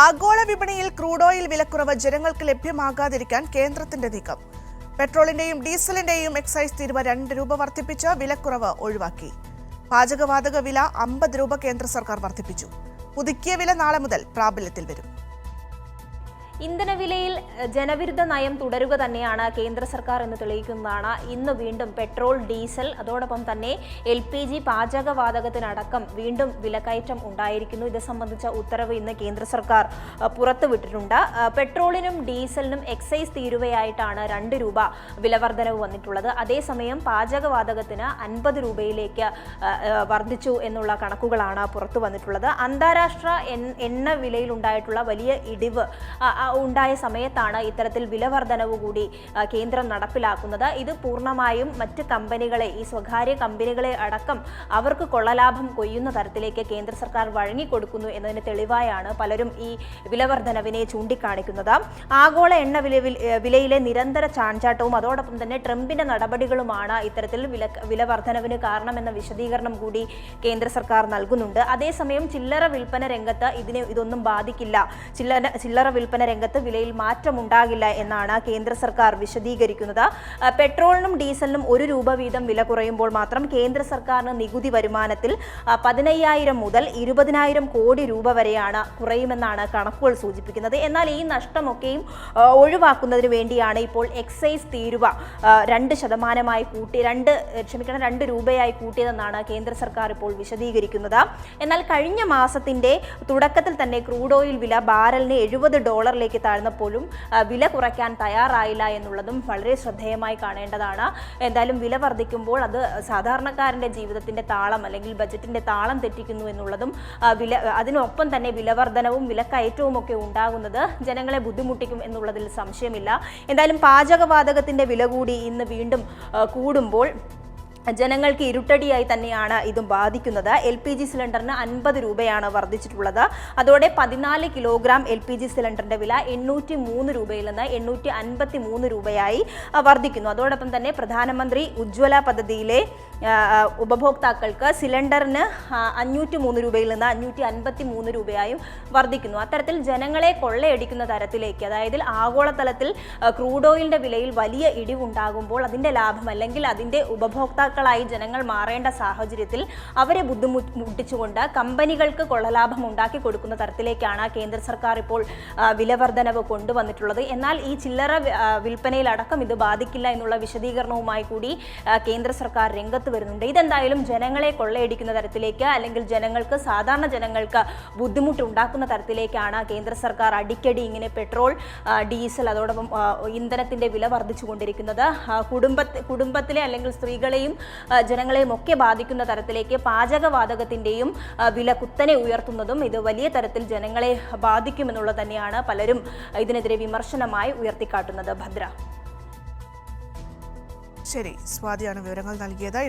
ആഗോള വിപണിയിൽ crude oil വിലക്കുറവ് ജനങ്ങൾക്ക് ലഭ്യമാകാതിരിക്കാൻ കേന്ദ്രത്തിന്റെ നീക്കം. പെട്രോളിന്റെയും ഡീസലിന്റെയും എക്സൈസ് തീരുവ 2 രൂപ വർദ്ധിപ്പിച്ച് വിലക്കുറവ് ഒഴിവാക്കി. പാചകവാതക വില 50 രൂപ കേന്ദ്ര സർക്കാർ വർദ്ധിപ്പിച്ചു. പുതുക്കിയ വില നാളെ മുതൽ പ്രാബല്യത്തിൽ വരും. ഇന്ധനവിലയിൽ ജനവിരുദ്ധ നയം തുടരുക തന്നെയാണ് കേന്ദ്ര സർക്കാർ എന്ന് തെളിയിക്കുന്നതാണ്. ഇന്ന് വീണ്ടും പെട്രോൾ, ഡീസൽ, അതോടൊപ്പം തന്നെ LPG പാചകവാതകത്തിനടക്കം വീണ്ടും വിലക്കയറ്റം ഉണ്ടായിരിക്കുന്നു. ഇത് സംബന്ധിച്ച ഉത്തരവ് ഇന്ന് കേന്ദ്ര സർക്കാർ പുറത്തുവിട്ടിട്ടുണ്ട്. പെട്രോളിനും ഡീസലിനും എക്സൈസ് തീരുവയായിട്ടാണ് 2 രൂപ വിലവർദ്ധനവ് വന്നിട്ടുള്ളത്. അതേസമയം പാചകവാതകത്തിന് 50 രൂപയിലേക്ക് വർദ്ധിച്ചു എന്നുള്ള കണക്കുകളാണ് പുറത്തു വന്നിട്ടുള്ളത്. അന്താരാഷ്ട്ര എണ്ണ വിലയിലുണ്ടായിട്ടുള്ള വലിയ ഇടിവ് ഉണ്ടായ സമയത്താണ് ഇത്തരത്തിൽ വിലവർദ്ധനവ് കൂടി കേന്ദ്രം നടപ്പിലാക്കുന്നത്. ഇത് പൂർണ്ണമായും മറ്റ് കമ്പനികളെ, ഈ സ്വകാര്യ കമ്പനികളെ അടക്കം അവർക്ക് കൊള്ളലാഭം കൊയ്യുന്ന തരത്തിലേക്ക് കേന്ദ്ര സർക്കാർ വഴങ്ങിക്കൊടുക്കുന്നു എന്നതിന് തെളിവായാണ് പലരും ഈ വിലവർദ്ധനവിനെ ചൂണ്ടിക്കാണിക്കുന്നത്. ആഗോള എണ്ണ വിലയിലെ നിരന്തര ചാഞ്ചാട്ടവും അതോടൊപ്പം തന്നെ ട്രംപിന്റെ നടപടികളുമാണ് ഇത്തരത്തിൽ വിലവർദ്ധനവിന് കാരണമെന്ന വിശദീകരണം കൂടി കേന്ദ്ര സർക്കാർ നൽകുന്നുണ്ട്. അതേസമയം ചില്ലറ വിൽപ്പന രംഗത്ത് ഇതൊന്നും ബാധിക്കില്ല, ചില്ലറ വിൽപ്പന രംഗത്ത് വിലയിൽ മാറ്റമുണ്ടാകില്ല എന്നാണ് കേന്ദ്ര സർക്കാർ വിശദീകരിക്കുന്നത്. പെട്രോളിനും ഡീസലിനും 1 രൂപ വീതം വില കുറയുമ്പോൾ മാത്രം കേന്ദ്ര സർക്കാരിന് നികുതി വരുമാനത്തിൽ 15,000 മുതൽ 20,000 കോടി രൂപ വരെയാണ് കുറയുമെന്നാണ് കണക്കുകൾ സൂചിപ്പിക്കുന്നത്. എന്നാൽ ഈ നഷ്ടമൊക്കെയും ഒഴിവാക്കുന്നതിന് വേണ്ടിയാണ് ഇപ്പോൾ എക്സൈസ് തീരുവ 2 രൂപയായി കൂട്ടിയതെന്നാണ് കേന്ദ്ര സർക്കാർ ഇപ്പോൾ വിശദീകരിക്കുന്നത്. എന്നാൽ കഴിഞ്ഞ മാസത്തിന്റെ തുടക്കത്തിൽ തന്നെ ക്രൂഡ് ഓയിൽ വില ബാരലിന് $70 താഴ്ന്നപ്പോഴും വില കുറയ്ക്കാൻ തയ്യാറായില്ല എന്നുള്ളതും വളരെ ശ്രദ്ധേയമായി കാണേണ്ടതാണ്. എന്തായാലും വില വർദ്ധിക്കുമ്പോൾ അത് സാധാരണക്കാരന്റെ ജീവിതത്തിന്റെ താളം അല്ലെങ്കിൽ ബജറ്റിന്റെ താളം തെറ്റിക്കുന്നു എന്നുള്ളതും അതിനൊപ്പം തന്നെ വിലവർദ്ധനവും വിലക്കയറ്റവും ഒക്കെ ഉണ്ടാകുന്നത് ജനങ്ങളെ ബുദ്ധിമുട്ടിക്കും എന്നുള്ളതിൽ സംശയമില്ല. എന്തായാലും പാചകവാതകത്തിന്റെ വില കൂടി ഇന്ന് വീണ്ടും കൂടുമ്പോൾ ജനങ്ങൾക്ക് ഇരുട്ടടിയായി തന്നെയാണ് ഇതും ബാധിക്കുന്നത്. LPG സിലിണ്ടറിന് 50 രൂപയാണ് വർദ്ധിച്ചിട്ടുള്ളത്. അതോടെ 14 കിലോഗ്രാം LPG സിലിണ്ടറിന്റെ വില 803 രൂപയിൽ നിന്ന് 853 രൂപയായി വർദ്ധിക്കുന്നു. അതോടൊപ്പം തന്നെ പ്രധാനമന്ത്രി ഉജ്ജ്വല പദ്ധതിയിലെ ഉപഭോക്താക്കൾക്ക് സിലിണ്ടറിന് 503 രൂപയിൽ നിന്ന് 553 രൂപയായും വർദ്ധിക്കുന്നു. അത്തരത്തിൽ ജനങ്ങളെ കൊള്ളയടിക്കുന്ന തരത്തിലേക്ക്, അതായത് ആഗോളതലത്തിൽ ക്രൂഡ് ഓയിലിന്റെ വിലയിൽ വലിയ ഇടിവുണ്ടാകുമ്പോൾ അതിന്റെ ലാഭം അല്ലെങ്കിൽ അതിന്റെ ഉപഭോക്താക്കളായി ജനങ്ങൾ മാറേണ്ട സാഹചര്യത്തിൽ അവരെ ബുദ്ധിമുട്ടിച്ചുകൊണ്ട് കമ്പനികൾക്ക് കൊള്ളലാഭം ഉണ്ടാക്കി കൊടുക്കുന്ന തരത്തിലേക്കാണ് കേന്ദ്ര സർക്കാർ ഇപ്പോൾ വിലവർദ്ധനവ് കൊണ്ടുവന്നിട്ടുള്ളത്. എന്നാൽ ഈ ചില്ലറ വിൽപ്പനയിലടക്കം ഇത് ബാധിക്കില്ല എന്നുള്ള വിശദീകരണവുമായി കൂടി കേന്ദ്ര സർക്കാർ രംഗത്ത് വരുന്നുണ്ട്. ഇതെന്തായാലും ജനങ്ങളെ കൊള്ളയടിക്കുന്ന തരത്തിലേക്ക് അല്ലെങ്കിൽ സാധാരണ ജനങ്ങൾക്ക് ബുദ്ധിമുട്ടുണ്ടാക്കുന്ന തരത്തിലേക്കാണ് കേന്ദ്ര സർക്കാർ അടിക്കടി ഇങ്ങനെ പെട്രോൾ, ഡീസൽ, അതോടൊപ്പം ഇന്ധനത്തിന്റെ വില വർദ്ധിച്ചുകൊണ്ടിരിക്കുന്നത്. കുടുംബത്തിലെ അല്ലെങ്കിൽ സ്ത്രീകളെയും ജനങ്ങളെയും ഒക്കെ ബാധിക്കുന്ന തരത്തിലേക്ക് പാചകവാതകത്തിന്റെയും വില കുത്തനെ ഉയർത്തുന്നതും ഇത് വലിയ തരത്തിൽ ജനങ്ങളെ ബാധിക്കുമെന്നുള്ളത് തന്നെയാണ് പലരും ഇതിനെതിരെ വിമർശനമായി ഉയർത്തിക്കാട്ടുന്നത്. ഭദ്ര. ശരി, സ്വാതിയാണ് വിവരങ്ങൾ നൽകിയത്.